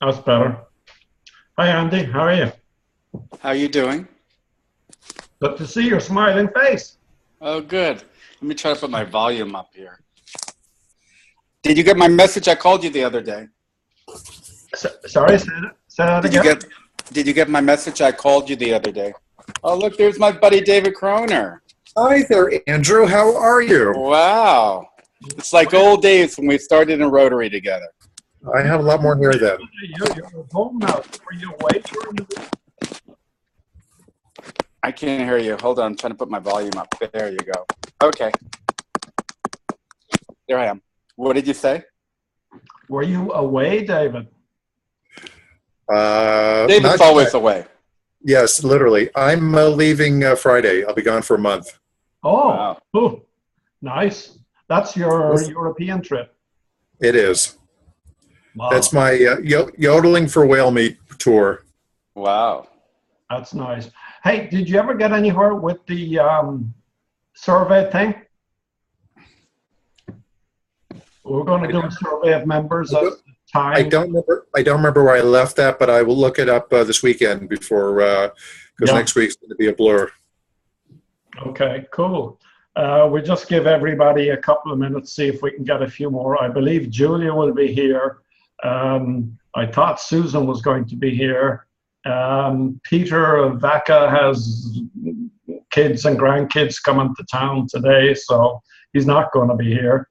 That's better. Hi, Andy. How are you? How you doing? Good to see your smiling face. Oh, good. Let me try to put my volume up here. Did you get my message? I called you the other day. Sorry, say that Did you again. get Did you get my message? I called you the other day. Oh, look, there's my buddy David Croner. Hi there, Andrew. How are you? Wow. It's like old days when we started in Rotary together. I have a lot more hair then. You're at home now. Were you away during the week? I can't hear you. Hold on. I'm trying to put my volume up. There you go. Okay. There I am. What did you say? Were you away, David? David's Not always yet. away. Yes, literally. I'm leaving Friday. I'll be gone for a month. Oh, Wow. oh, nice. That's your Yes, European trip. it is. Wow, That's my yodeling for whale meat tour. Wow. that's nice. Hey, did you ever get anywhere with the survey thing? We're going to do a survey of members I at don't, the time. I don't remember where I left that, but I will look it up this weekend before because Yeah. next week's going to be a blur. Okay, cool. We'll just give everybody a couple of minutes, see if we can get a few more. I believe Julia will be here. I thought Susan was going to be here. Peter Vaca has kids and grandkids coming to town today, so he's not going to be here.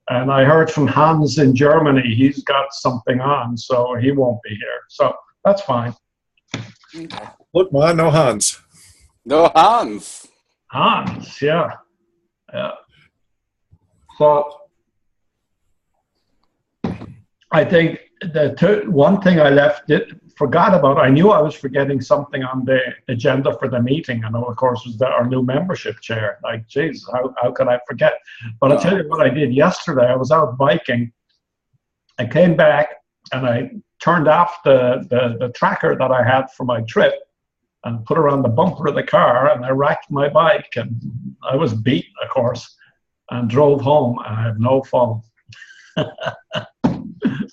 And I heard from Hans in Germany, he's got something on, so he won't be here. So that's fine. Okay. Look, Ma, no Hans. No Hans. Hans, yeah. Yeah. So I think one thing forgot about, I knew I was forgetting something on the agenda for the meeting, and of course was our new membership chair. Like, geez, how could I forget? But I'll tell you what I did yesterday. I was out biking. I came back and I turned off the tracker that I had for my trip and put it on the bumper of the car, and I racked my bike, and I was beat, of course, and drove home, and I have no phone.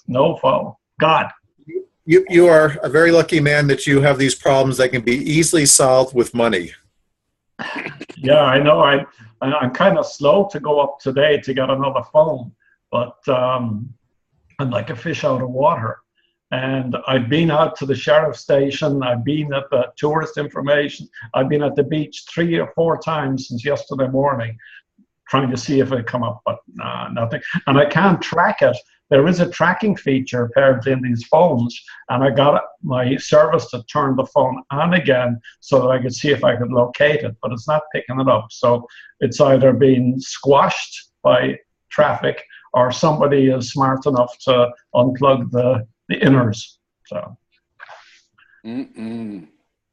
No phone. God. You are a very lucky man that you have these problems that can be easily solved with money. Yeah, I know. I'm kind of slow to go up today to get another phone, but I'm like a fish out of water. And I've been out to the sheriff's station. I've been at the tourist information. I've been at the beach 3 or 4 times since yesterday morning, trying to see if it come up, but nothing. And I can't track it. There is a tracking feature apparently in these phones, and I got my service to turn the phone on again so that I could see if I could locate it, but it's not picking it up. So it's either being squashed by traffic or somebody is smart enough to unplug the inners. So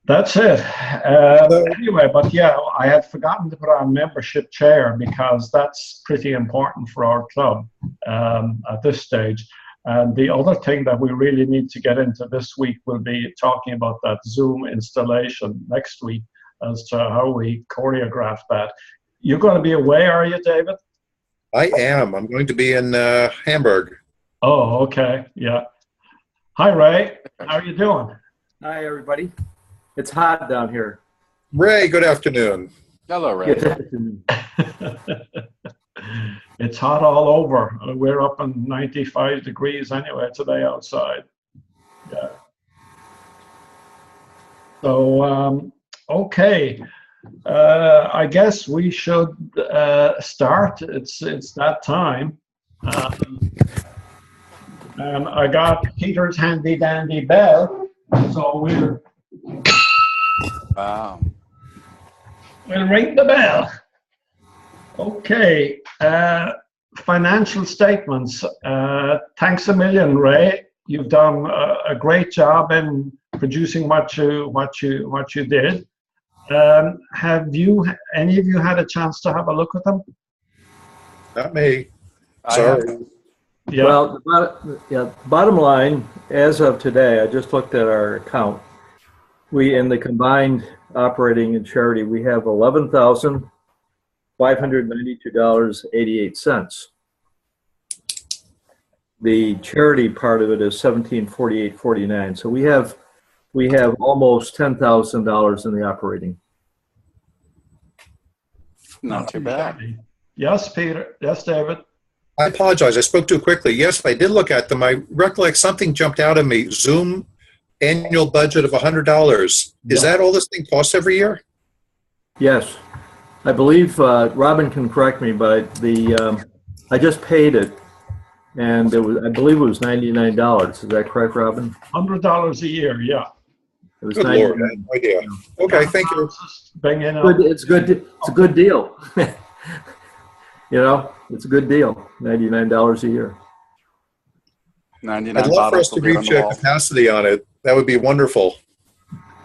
that's it. Anyway, but yeah, I had forgotten to put on membership chair because that's pretty important for our club at this stage. And the other thing that we really need to get into this week will be talking about that Zoom installation next week as to how we choreograph that. You're going to be away, are you, David? I am. I'm going to be in Hamburg. Oh, okay. Yeah. Hi, Ray. How are you doing? Hi, everybody. It's hot down here. Ray, good afternoon. Hello, Ray. It's hot all over. We're up in 95 degrees anyway today outside. Yeah. So, okay. I guess we should start. It's that time. And I got Peter's handy dandy bell, so Wow. we'll ring the bell. Okay. Financial statements. Thanks a million, Ray. You've done a great job in producing what you did. Have any of you had a chance to have a look at them? Not me. I Sorry. Yeah. Well, bottom line, as of today, I just looked at our account. We, in the combined operating and charity, we have $11,592.88. the charity part of it is 1748.49. So we have almost $10,000 in the operating. Not too bad. Yes, Peter. Yes, David. I apologize. I spoke too quickly. Yes, I did look at them. I recollect something jumped out at me. Zoom annual budget of $100. Is that all this thing costs every year? Yes, I believe Robin can correct me, but I just paid it, and I believe it was $99. Is that correct, Robin? $100 a year. Yeah. It was Good Lord, I had no idea. Okay, thank you. It's good. It's a good deal. You know, it's a good deal. $99 a year. 99 I'd love for us bottles to will be on reach the a wall. capacity on it. That would be wonderful.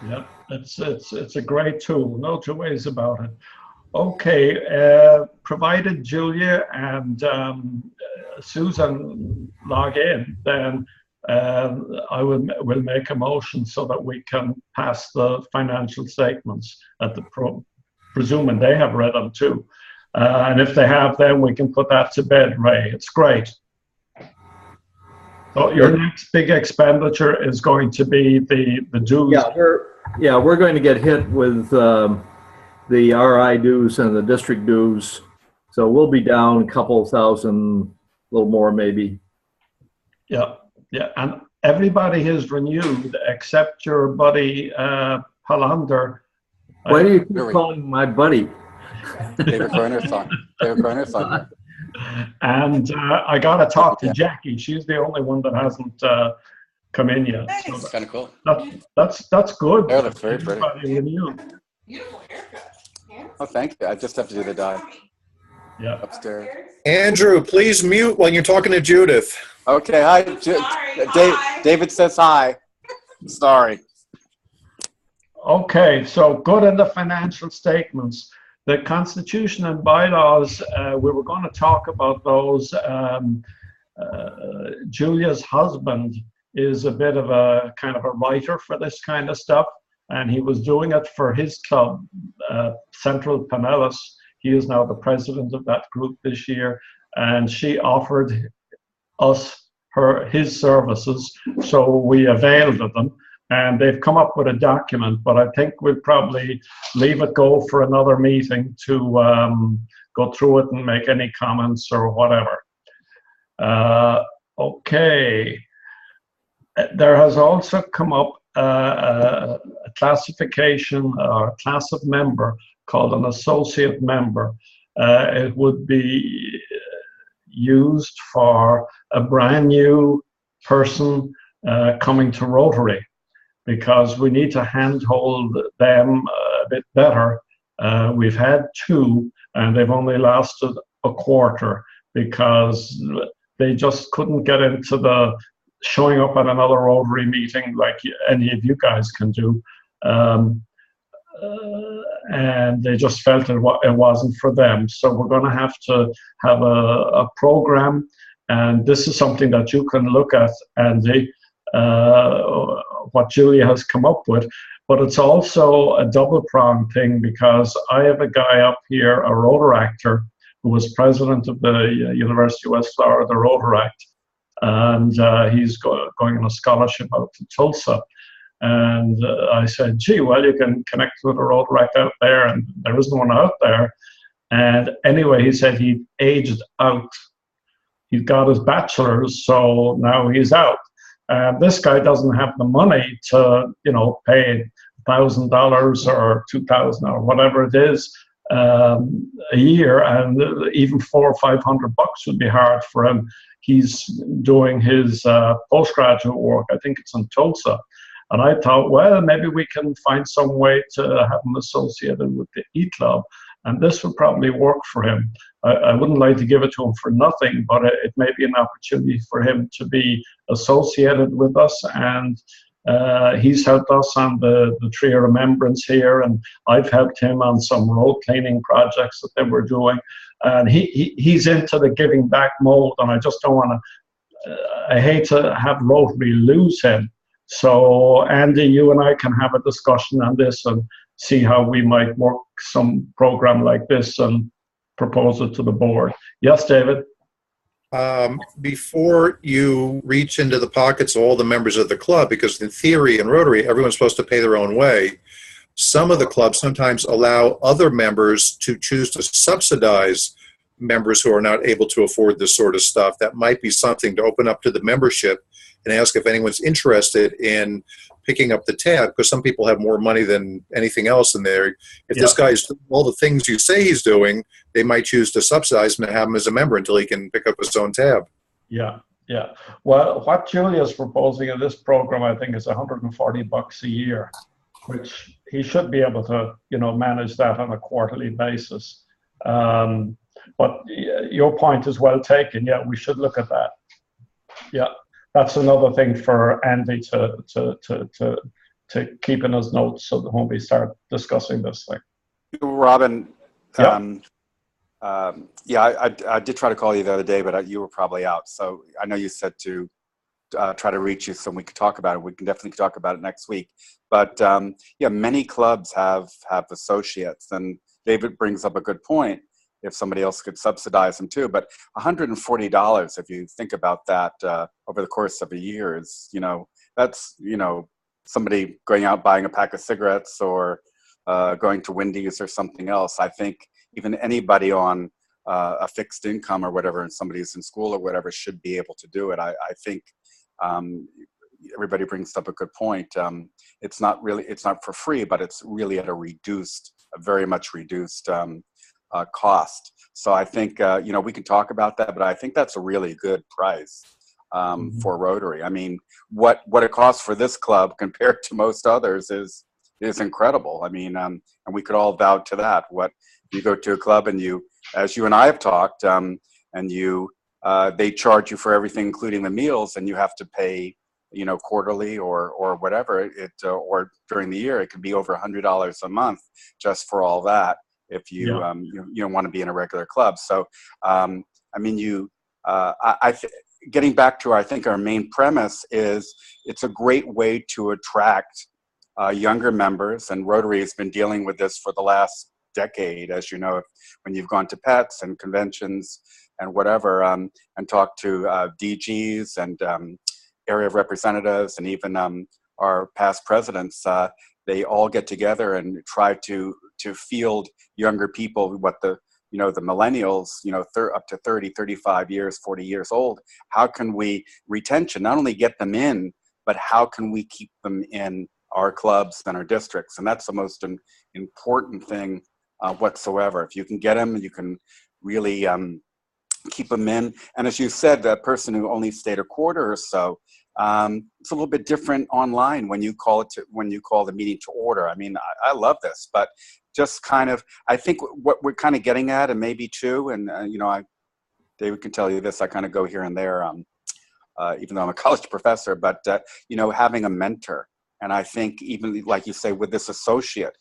Yeah, it's a great tool. No two ways about it. Okay, provided Julia and Susan log in, then I will make a motion so that we can pass the financial statements at the presuming they have read them too. And if they have, then we can put that to bed, Ray. It's great. So your next big expenditure is going to be the dues. We're going to get hit with the RI dues and the district dues. So we'll be down a couple thousand, a little more maybe. Yeah, and everybody has renewed except your buddy Palander. Why do you keep calling my buddy? David Croner's son. David Croner's son. And I got to talk to Jackie. She's the only one that hasn't come in yet. Nice. So kind of cool. That's good. Hair looks very pretty. Beautiful haircut. Yeah. Oh, thank you. I just have to do the dye. Yeah. Upstairs. Andrew, please mute when you're talking to Judith. Okay. Hi. Hi. David says hi. Sorry. Okay, so good in the financial statements. The Constitution and bylaws, we were going to talk about those. Julia's husband is a bit of a kind of a writer for this kind of stuff, and he was doing it for his club, Central Pinellas. He is now the president of that group this year, and she offered us his services, so we availed of them. And they've come up with a document, but I think we'll probably leave it go for another meeting to go through it and make any comments or whatever. Okay. There has also come up a classification or a class of member called an associate member. It would be used for a brand new person coming to Rotary, because we need to handhold them a bit better. We've had two, and they've only lasted a quarter because they just couldn't get into the showing up at another Rotary meeting like any of you guys can do. And they just felt it wasn't for them. So we're going to have a program, and this is something that you can look at, Andy, what Julia has come up with, but it's also a double-pronged thing, because I have a guy up here, a Rotaractor, who was president of the University of West Florida Rotaract, and he's going on a scholarship out to Tulsa. And I said, gee, well, you can connect with a Rotaract out there, and there isn't one out there. And anyway, he said he aged out. He's got his bachelor's, so now he's out. This guy doesn't have the money to, pay $1,000 or $2,000 or whatever it is a year, and even $400 or $500 would be hard for him. He's doing his postgraduate work. I think it's in Tulsa, and I thought, well, maybe we can find some way to have him associated with the E-Club, and this would probably work for him. I wouldn't like to give it to him for nothing, but it may be an opportunity for him to be associated with us. And he's helped us on the Tree of Remembrance here, and I've helped him on some road cleaning projects that they were doing. And he's into the giving back mode, and I just don't want to, I hate to have Rotary lose him. So Andy, you and I can have a discussion on this and see how we might work some program like this and propose it to the board. Yes, David? before you reach into the pockets of all the members of the club, because in theory in Rotary, everyone's supposed to pay their own way. Some of the clubs sometimes allow other members to choose to subsidize members who are not able to afford this sort of stuff. That might be something to open up to the membership and ask if anyone's interested in picking up the tab, because some people have more money than anything else in there. If this guy's doing all the things you say he's doing, they might choose to subsidize him and have him as a member until he can pick up his own tab. Yeah, yeah. Well, what Julia's proposing in this program, I think, is $140 a year, which he should be able to, manage that on a quarterly basis. But your point is well taken. Yeah, we should look at that. Yeah, that's another thing for Andy to keep in his notes so that when we start discussing this thing. Robin, Yeah. I did try to call you the other day, but you were probably out. So I know you said to try to reach you so we could talk about it. We can definitely talk about it next week. But many clubs have associates, and David brings up a good point. If somebody else could subsidize them too, but $140, if you think about that over the course of a year, is that's somebody going out buying a pack of cigarettes or going to Wendy's or something else. I think even anybody on a fixed income or whatever, and somebody who's in school or whatever, should be able to do it. I think everybody brings up a good point. It's not for free, but it's really at a very much reduced cost. So I think, we can talk about that, but I think that's a really good price for Rotary. I mean, what it costs for this club compared to most others is incredible. I mean, and we could all vouch to that. What you go to a club and as you and I have talked, and they charge you for everything, including the meals, and you have to pay, quarterly or whatever or during the year, it could be over $100 a month just for all that. If you don't want to be in a regular club. So, getting back to, I think, our main premise is it's a great way to attract younger members, and Rotary has been dealing with this for the last decade, as you know, when you've gone to PETS and conventions and whatever, and talked to DGs and area representatives, and even our past presidents. They all get together and try to field younger people, the millennials, up to 30, 35 years, 40 years old. How can we retention, not only get them in, but how can we keep them in our clubs and our districts? And that's the most important thing whatsoever. If you can get them, you can really keep them in. And as you said, that person who only stayed a quarter or so, it's a little bit different online when you call the meeting to order. I mean, I love this, but just kind of, I think what we're kind of getting at, and maybe too, and David can tell you this, I kind of go here and there, even though I'm a college professor, but having a mentor. And I think even like you say with this associate,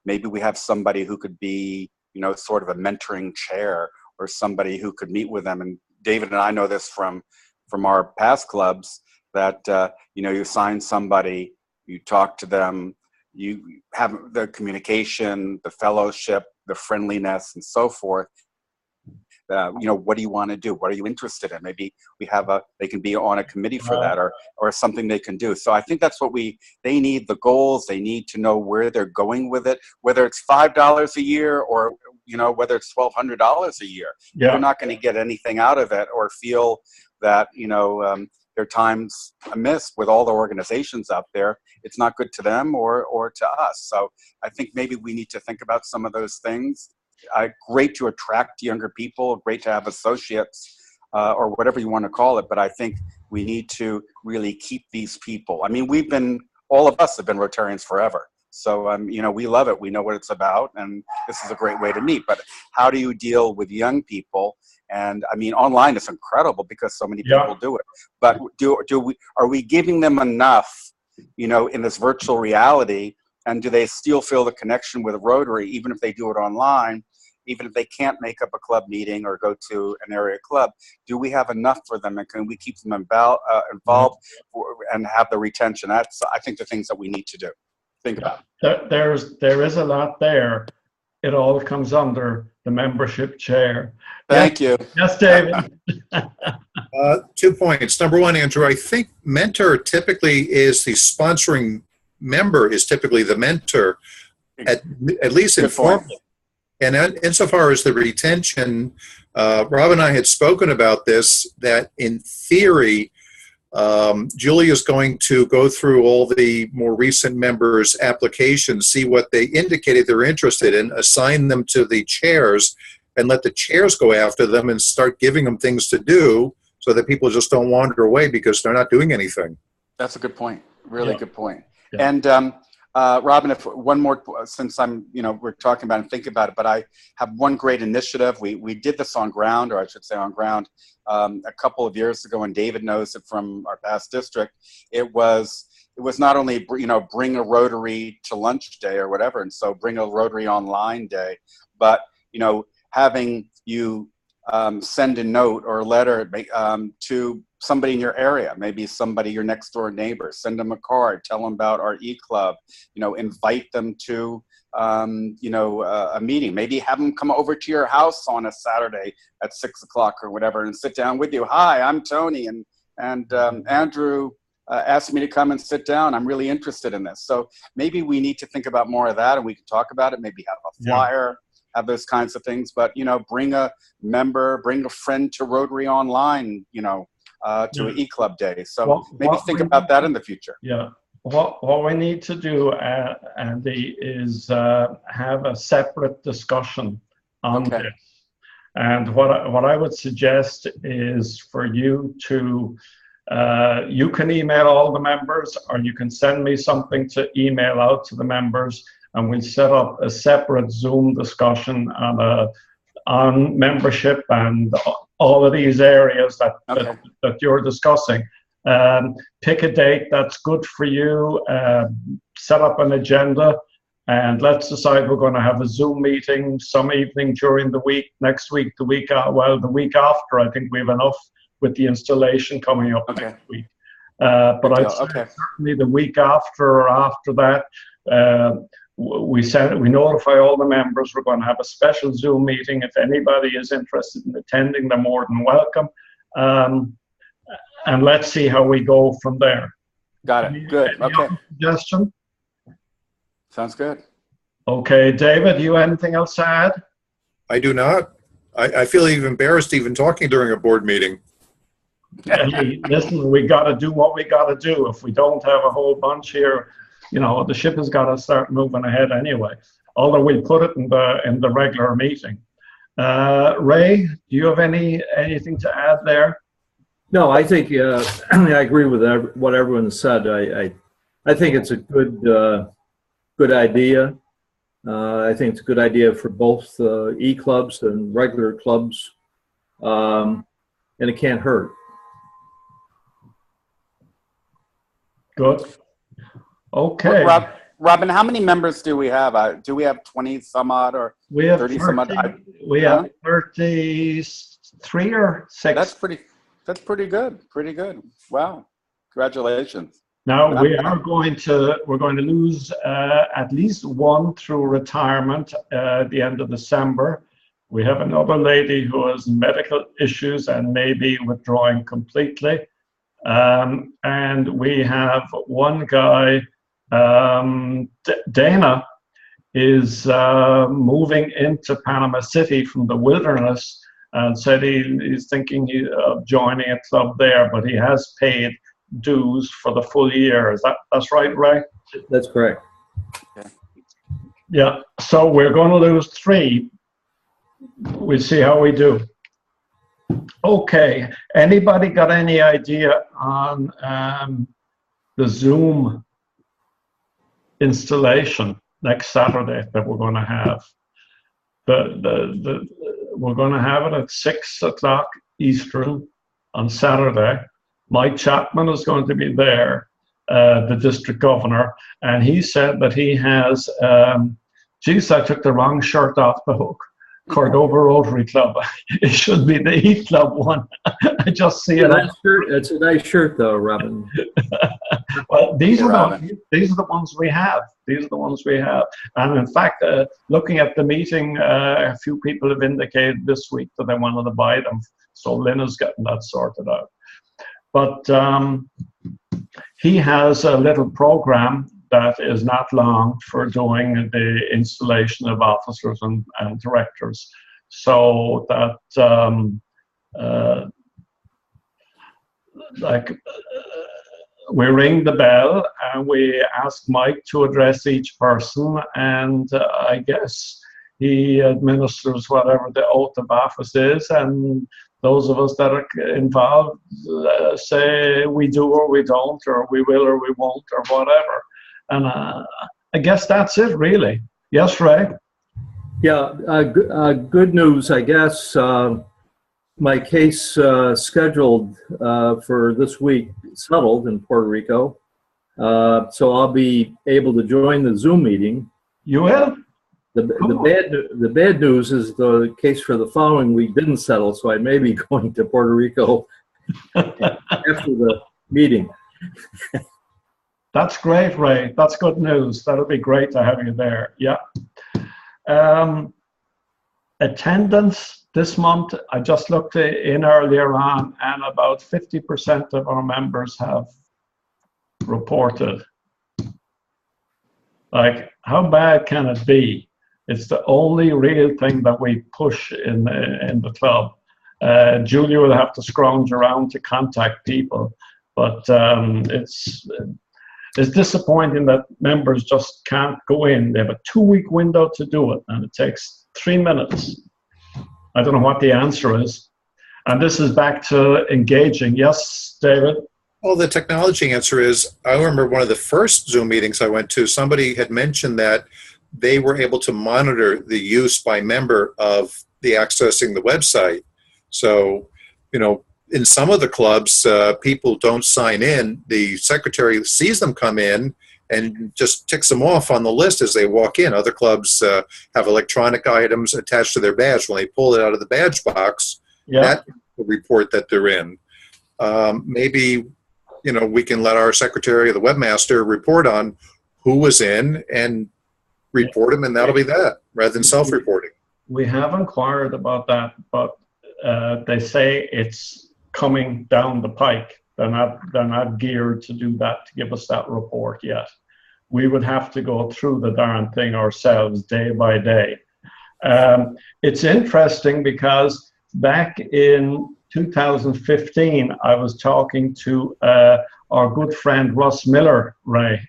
maybe we have somebody who could be, sort of a mentoring chair, or somebody who could meet with them. And David and I know this from our past clubs, that you assign somebody, you talk to them, you have the communication, the fellowship, the friendliness, and so forth. What do you want to do? What are you interested in? Maybe they can be on a committee for that, or something they can do. So I think that's what they need, the goals. They need to know where they're going with it, whether it's $5 a year or, whether it's $1,200 a year. Yeah. They're not going to get anything out of it, or feel that, their time's amiss with all the organizations out there. It's not good to them or to us. So I think maybe we need to think about some of those things. Great to attract younger people, great to have associates, or whatever you want to call it. But I think we need to really keep these people. I mean, all of us have been Rotarians forever. So, we love it. We know what it's about, and this is a great way to meet. But how do you deal with young people? And I mean, online is incredible because so many people do it. But are we giving them enough, in this virtual reality? And do they still feel the connection with Rotary, even if they do it online, even if they can't make up a club meeting or go to an area club? Do we have enough for them, and can we keep them involved and have the retention? That's, I think, the things that we need to do. Think about. There is a lot there. It all comes under the membership chair. Thank you. Yes, David. 2 points. Number one, Andrew, I think mentor typically is the sponsoring member is typically the mentor, at least Good point. informally. And insofar as the retention, Rob and I had spoken about this, that in theory, Julie is going to go through all the more recent members' applications, see what they indicated they're interested in, assign them to the chairs, and let the chairs go after them and start giving them things to do so that people just don't wander away because they're not doing anything. That's a good point. Really good point. Yeah. And Robin, if one more, since I'm, we're talking about and thinking about it, but I have one great initiative. We did this on ground, or I should say on ground, a couple of years ago, and David knows it from our past district. It was not only, bring a Rotary to lunch day or whatever, and so bring a Rotary online day, but, having you send a note or a letter to somebody in your area, maybe somebody, your next door neighbor, send them a card, tell them about our e-club, invite them to, a meeting, maybe have them come over to your house on a Saturday at 6 o'clock or whatever and sit down with you. Hi, I'm Tony, and Andrew asked me to come and sit down. I'm really interested in this. So maybe we need to think about more of that, and we can talk about it, maybe have a flyer, have those kinds of things, but, bring a member, bring a friend to Rotary Online, to an e-club day. So maybe think about that in the future. Yeah. What we need to do, Andy, is have a separate discussion on this. And what I would suggest is for you to, you can email all the members, or you can send me something to email out to the members, and we'll set up a separate Zoom discussion on membership and all of these areas that you're discussing. Pick a date that's good for you, set up an agenda, and let's decide we're going to have a Zoom meeting some evening during the week, next week, the week after. I think we have enough with the installation coming up next week. But I'd say certainly the week after or after that, we notify all the members we're going to have a special Zoom meeting. If anybody is interested in attending, they're more than welcome. And let's see how we go from there. Got it. Good. Any other suggestion? Sounds good. Okay, David, you anything else to add? I do not. I feel even embarrassed even talking during a board meeting. Hey, listen, we got to do what we got to do. If we don't have a whole bunch here, the ship has got to start moving ahead anyway. Although we put it in the regular meeting. Ray, do you have anything to add there? No, I think I agree with what everyone said. I think it's a good idea. I think it's a good idea for both e-clubs and regular clubs, and it can't hurt. Good. Okay. Robin, how many members do we have? Do we have 20 some odd or we have 30 some odd? We have 33 or 6. That's pretty good. Pretty good. Wow. Congratulations. Now we're going to lose at least one through retirement at the end of December. We have another lady who has medical issues and may be withdrawing completely. And we have one guy, Dana, is moving into Panama City from the wilderness, and said he's thinking of joining a club there, but he has paid dues for the full year. That's right, Ray? That's correct. Okay. Yeah, so we're going to lose 3. We'll see how we do. Okay, anybody got any idea on the Zoom installation next Saturday that we're going to have? We're going to have it at 6 o'clock Eastern on Saturday. Mike Chapman is going to be there, the district governor, and he said that he has, geez, I took the wrong shirt off the hook. Cordova Rotary Club. It should be the Heat Club one. I just see it. It's a nice shirt, though, Robin. Well, these Hey, are Robin. the ones we have. These are the ones we have. And in fact, looking at the meeting, a few people have indicated this week that they wanted to buy them. So Lynn is getting that sorted out. But he has a little program that is not long for doing the installation of officers and directors. So that we ring the bell and we ask Mike to address each person, and I guess he administers whatever the oath of office is, and those of us that are involved say we do or we don't, or we will or we won't, or whatever. And I guess that's it, really. Yes, Ray? Yeah, good news, I guess. My case scheduled for this week settled in Puerto Rico. So I'll be able to join the Zoom meeting. You will? The bad news is the case for the following week didn't settle, so I may be going to Puerto Rico after the meeting. That's great, Ray. That's good news. That'll be great to have you there. Yeah. Attendance this month, I just looked in earlier on, and about 50% of our members have reported. Like, how bad can it be? It's the only real thing that we push in the club. Julia will have to scrounge around to contact people, but it's disappointing that members just can't go in. They have a 2-week window to do it, and it takes 3 minutes. I don't know what the answer is. And this is back to engaging. Yes, David? Well, the technology answer is, I remember one of the first Zoom meetings I went to, somebody had mentioned that they were able to monitor the use by member of the accessing the website. So, you know, in some of the clubs, people don't sign in. The secretary sees them come in and just ticks them off on the list as they walk in. Other clubs have electronic items attached to their badge. When they pull it out of the badge box, that will report that they're in. Maybe, you know, we can let our secretary or the webmaster report on who was in and report them, and that'll be that, rather than self-reporting. We have inquired about that, but they say it's coming down the pike. They're not geared to do that, to give us that report yet. We would have to go through the darn thing ourselves day by day. It's interesting because back in 2015, I was talking to our good friend Russ Miller, Ray.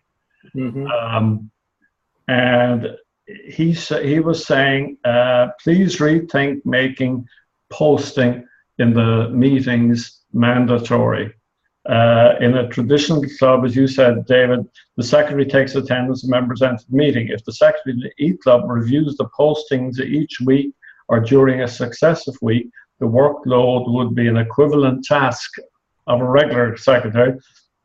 Mm-hmm. And he was saying, please rethink making posting in the meetings mandatory. In a traditional club, as you said, David, the secretary takes attendance and members enter the meeting. If the secretary of the E-Club reviews the postings each week or during a successive week, the workload would be an equivalent task of a regular secretary,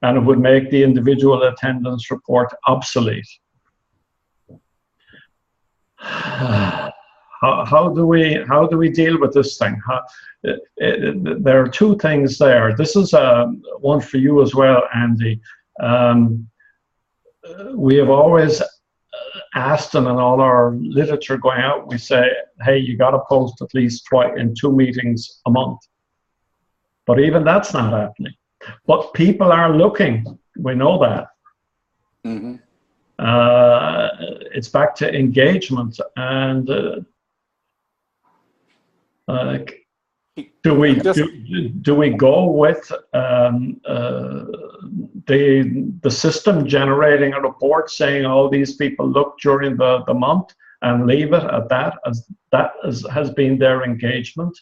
and it would make the individual attendance report obsolete. How do we deal with this thing? There are two things there. This is one for you as well, Andy. We have always asked, and in all our literature going out, we say, hey, you got to post at least twice in 2 meetings a month. But even that's not happening. But people are looking. We know that. Mm-hmm. It's back to engagement, and do we go with the system generating a report saying all these people look during the month and leave it at that, as that has been their engagement?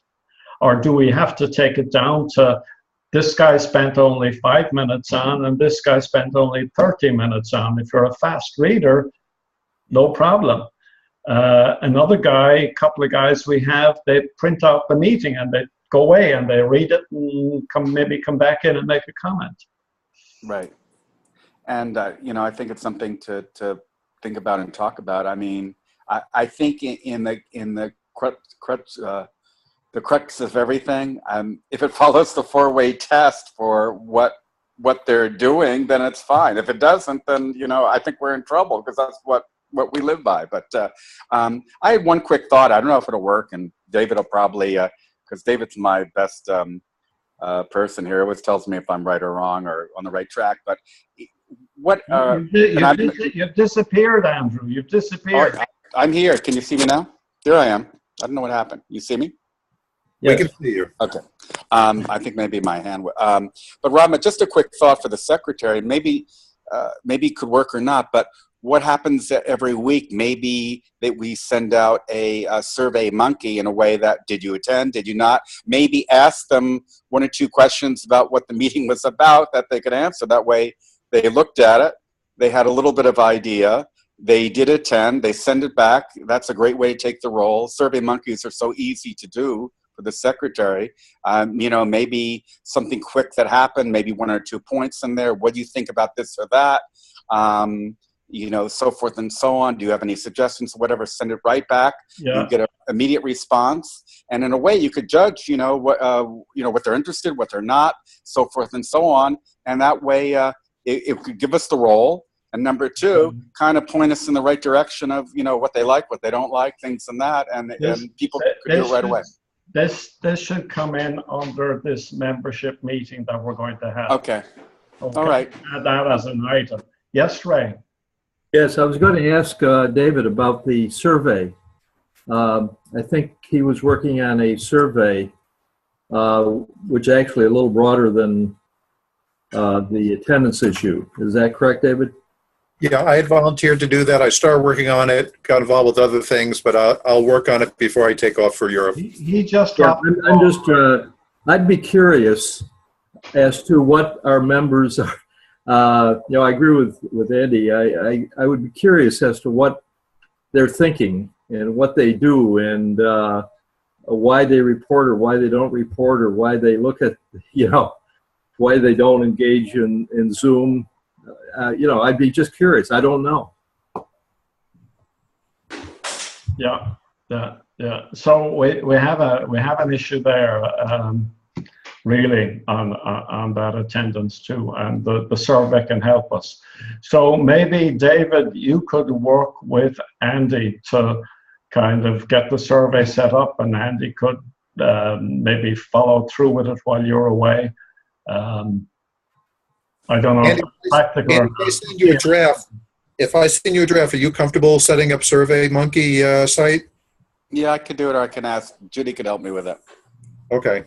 Or do we have to take it down to this guy spent only 5 minutes on and this guy spent only 30 minutes on? If you're a fast reader, no problem. Another guy, a couple of guys we have, they print out the meeting and they go away and they read it and maybe come back in and make a comment. Right. And, you know, I think it's something to think about and talk about. I mean, I think in the the crux of everything. If it follows the four-way test for what they're doing, then it's fine. If it doesn't, then I think we're in trouble, because that's what we live by. But I had one quick thought. I don't know if it'll work, and David will probably, because David's my best person here. He always tells me if I'm right or wrong or on the right track. But what? You've disappeared, Andrew. You've disappeared. Oh, I'm here. Can you see me now? There I am. I don't know what happened. You see me? We can see you. Okay. I think maybe my hand. But Robin, just a quick thought for the secretary. Maybe it could work or not. But what happens every week? Maybe that we send out a survey monkey in a way that, did you attend? Did you not? Maybe ask them one or two questions about what the meeting was about that they could answer. That way they looked at it. They had a little bit of idea. They did attend. They send it back. That's a great way to take the role. Survey monkeys are so easy to do for the secretary. Maybe something quick that happened, maybe one or 2 points in there. What do you think about this or that? So forth and so on. Do you have any suggestions? Whatever, send it right back. Yeah. You get an immediate response. And in a way you could judge, what they're interested, what they're not, so forth and so on. And that way it could give us the role. And number two, kind of point us in the right direction of, what they like, what they don't like, things and that. And people could do it right away. This should come in under this membership meeting that we're going to have. Okay. All right. Add that as an item. Yes, Ray. Yes, I was going to ask David about the survey. I think he was working on a survey, which actually a little broader than the attendance issue. Is that correct, David? Yeah, I had volunteered to do that. I started working on it, got involved with other things, but I'll work on it before I take off for Europe. He just Yeah, I'd be curious as to what our members are. I agree with Andy. I would be curious as to what they're thinking and what they do, and why they report or why they don't report, or why they look at, why they don't engage in Zoom. I'd be just curious. I don't know. Yeah. So we have an issue there, really, on that attendance too, and the survey can help us. So maybe David, you could work with Andy to kind of get the survey set up, and Andy could maybe follow through with it while you're away. I don't know. Andy, if I send you a draft, are you comfortable setting up Survey Monkey site? Yeah, I could do it, or I can ask Judy could help me with it. Okay.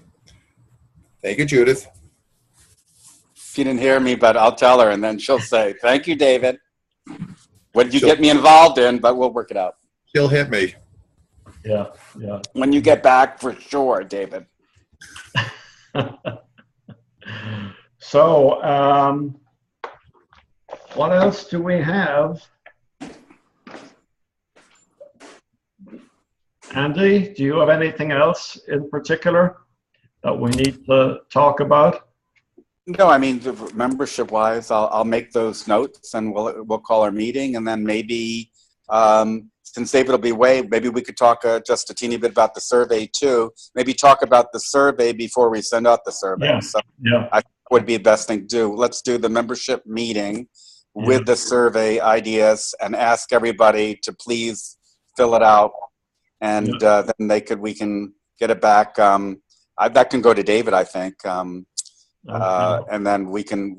Thank you, Judith. She didn't hear me, but I'll tell her, and then she'll say, "Thank you, David. What did you get me involved in?" But we'll work it out. She'll hit me. Yeah. When you get back, for sure, David. So, what else do we have? Andy, do you have anything else in particular that we need to talk about? No, I mean, membership-wise, I'll make those notes, and we'll call our meeting, and then maybe since David will be away, maybe we could talk just a teeny bit about the survey too. Maybe talk about the survey before we send out the survey. Yeah. So Yeah. I think would be the best thing to do. Let's do the membership meeting with the survey ideas and ask everybody to please fill it out, and then we can get it back. That can go to David, I think, and then we can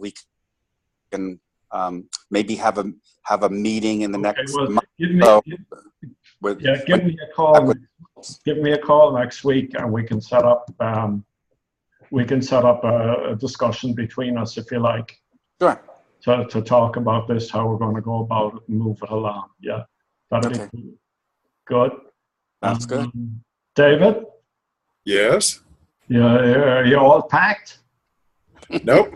maybe have a meeting in the next month. Give me a call. Give me a call next week, and we can set up. We can set up a discussion between us, if you like. Sure. To talk about this, how we're going to go about it and move it along. Yeah, that'd be good. That's good. David? Yes? Yeah, you're all packed? Nope.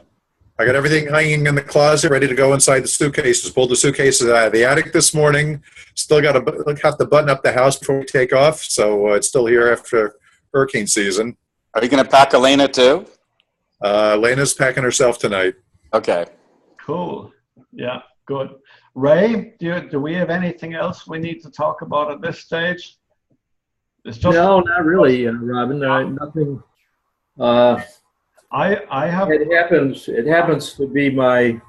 I got everything hanging in the closet, ready to go inside the suitcases. Pulled the suitcases out of the attic this morning. Still got to have to button up the house before we take off, so it's still here after hurricane season. Are you going to pack Elena too? Elena's packing herself tonight. Okay. Cool. Yeah, good. Ray, do we have anything else we need to talk about at this stage? It's just No, not really, Robin. Nothing. I have. It happens to be my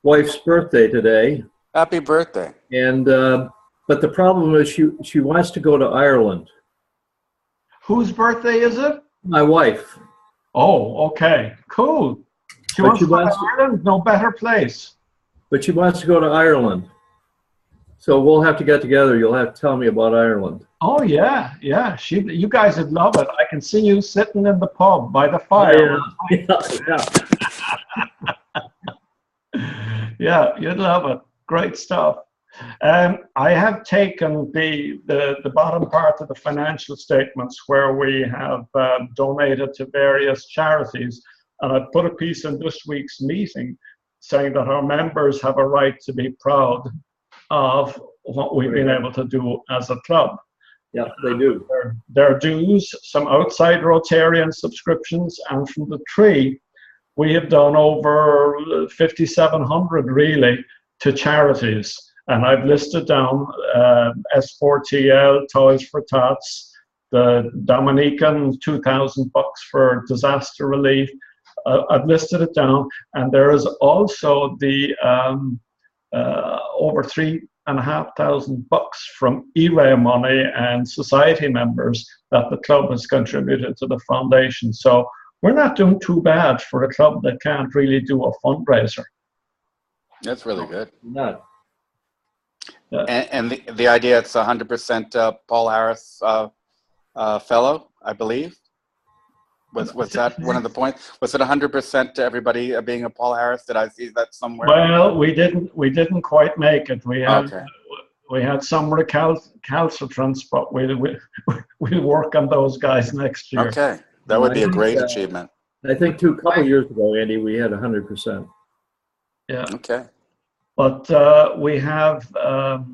wife's birthday today, Happy birthday. and but the problem is she wants to go to Ireland. Whose birthday is it? My wife. Oh, okay, cool. She But wants she to go to wants- Ireland. No better place. But she wants to go to Ireland. So we'll have to get together. You'll have to tell me about Ireland. Oh yeah, yeah. You guys would love it. I can see you sitting in the pub by the fire. Yeah. Yeah, you'd love it. Great stuff. I have taken the bottom part of the financial statements where we have donated to various charities, and I put a piece in this week's meeting saying that our members have a right to be proud of what we've been able to do as a club. Yeah, they do. Their dues, some outside Rotarian subscriptions, and from the tree, we have done over 5,700 really to charities. And I've listed down S4TL, Toys for Tots, the Dominican $2,000 for disaster relief. I've listed it down, and there is also the over $3,500 from E-Ray money and society members that the club has contributed to the foundation. So we're not doing too bad for a club that can't really do a fundraiser. That's really good. Not. And the idea, it's 100% Paul Harris fellow, I believe. Was that one of the points? Was it 100% to everybody being a Paul Harris? Did I see that somewhere? Well, we didn't quite make it. We had some recalcitrants, but we'll work on those guys next year. Okay, that would be a great achievement. I think a couple years ago, Andy, we had 100%. Yeah. Okay. But we have. What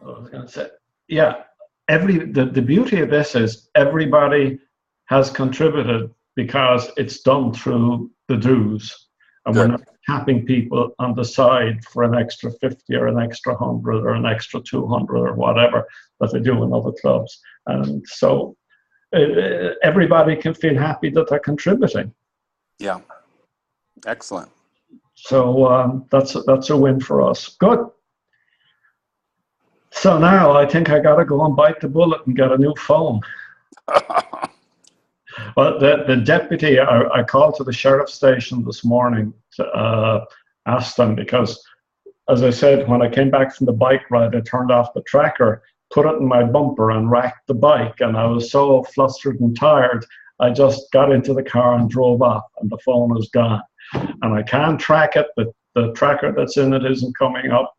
was I going to say? Yeah. The beauty of this is everybody has contributed because it's done through the dues, and we're not tapping people on the side for an extra 50 or an extra 100 or an extra 200 or whatever that they do in other clubs. And so everybody can feel happy that they're contributing. Yeah. Excellent. So that's a win for us. Good. So now I think I got to go and bite the bullet and get a new phone. Well, the deputy, I called to the sheriff's station this morning to ask them, because, as I said, when I came back from the bike ride, I turned off the tracker, put it in my bumper and racked the bike, and I was so flustered and tired, I just got into the car and drove off, and the phone was gone. And I can't track it, the tracker that's in it isn't coming up.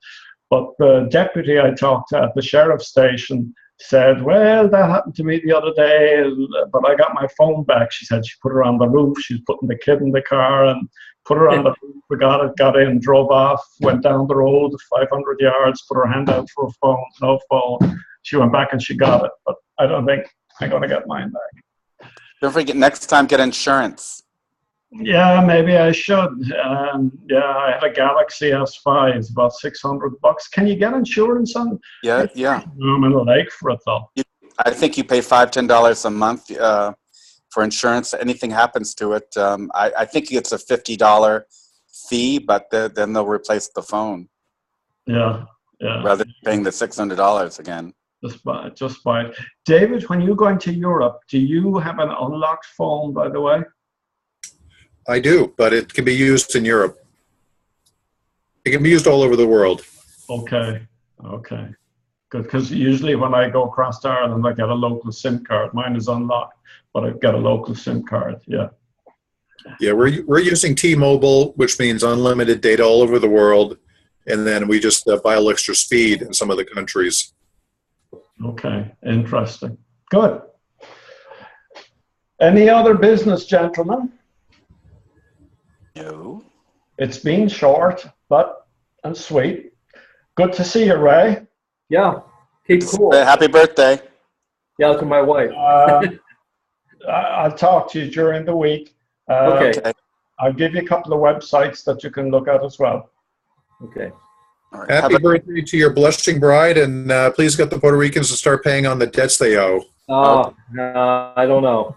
But the deputy I talked to at the sheriff's station said, well, that happened to me the other day, but I got my phone back. She said she put her on the roof. She was putting the kid in the car and put her on the roof. We got in, drove off, went down the road 500 yards, put her hand out for a phone, no phone. She went back and she got it, but I don't think I'm going to get mine back. Don't forget, next time, get insurance. Yeah, maybe I should. Yeah, I had a Galaxy S5. It's about $600. Can you get insurance on? Yeah. I'm in a lake for it though. I think you pay $5-10 a month for insurance. Anything happens to it, I think it's a $50 fee, but then they'll replace the phone. Yeah. Rather than paying the $600 again. Just buy it. David, when you're going to Europe, do you have an unlocked phone, by the way? I do, but it can be used in Europe. It can be used all over the world. Okay. Good, because usually when I go across to Ireland, I get a local SIM card. Mine is unlocked, but I've got a local SIM card, yeah. Yeah, we're using T-Mobile, which means unlimited data all over the world, and then we just buy extra speed in some of the countries. Okay, interesting. Good. Any other business, gentlemen? No. It's been short, but and sweet. Good to see you, Ray. Yeah, keep cool. Happy birthday. Yeah, to my wife. I'll talk to you during the week. Okay. I'll give you a couple of websites that you can look at as well. Okay. All right. Happy birthday to your blushing bride, and please get the Puerto Ricans to start paying on the debts they owe. Oh, I don't know.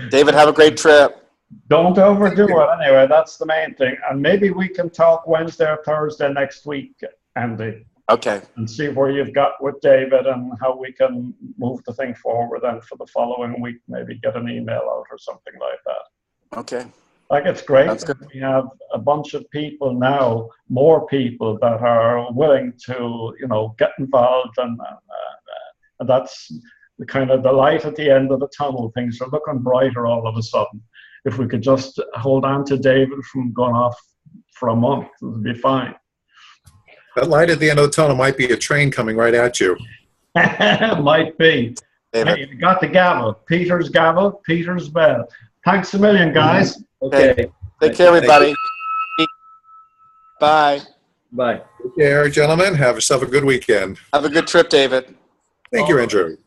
David, have a great trip. Don't overdo it anyway. That's the main thing. And maybe we can talk Wednesday or Thursday next week, Andy, Okay. and see where you've got with David and how we can move the thing forward. And for the following week, maybe get an email out or something like that. Okay. Like, it's great That's that good. we have a bunch of people now, more people that are willing to, get involved, and that's the kind of the light at the end of the tunnel. Things are looking brighter all of a sudden. If we could just hold on to David from going off for a month, it would be fine. That light at the end of the tunnel might be a train coming right at you. Might be. David. Hey, you got the gavel. Peter's gavel, Peter's bell. Thanks a million, guys. Okay. Take care, everybody. Bye. Bye. Take care, gentlemen. Have yourself a good weekend. Have a good trip, David. Thank you, Andrew.